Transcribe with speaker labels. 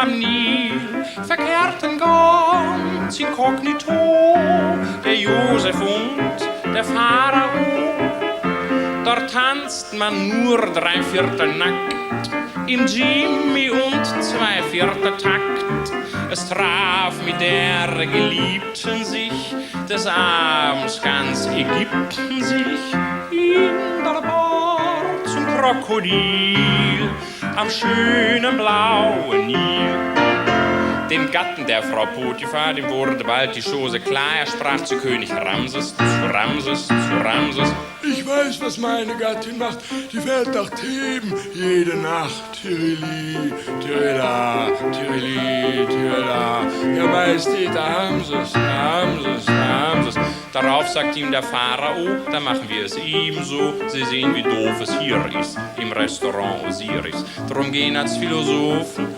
Speaker 1: am Nil verkehrten ganz inkognito der Josef und der Pharao. Dort tanzt man nur 3/4 nackt, im Jimmy und 2/4 Takt. Es traf mit der Geliebten sich, des Abends ganz Ägypten sich in der Bar zum Krokodil am schönen blauen Nil. Dem Gatten der Frau Potiphar, dem wurde bald die Chose klar. Er sprach zu König Ramses, zu Ramses, zu Ramses:
Speaker 2: Ich weiß, was meine Gattin macht. Die fährt nach Theben jede Nacht. Tirili, Tirila, Tirili, Tirila. Ja, Majestät, Ramses, Ramses, Ramses.
Speaker 1: Darauf sagt ihm der Pharao: Da machen wir es ebenso. Sie sehen, wie doof es hier ist, im Restaurant Osiris. Drum gehen als Philosophen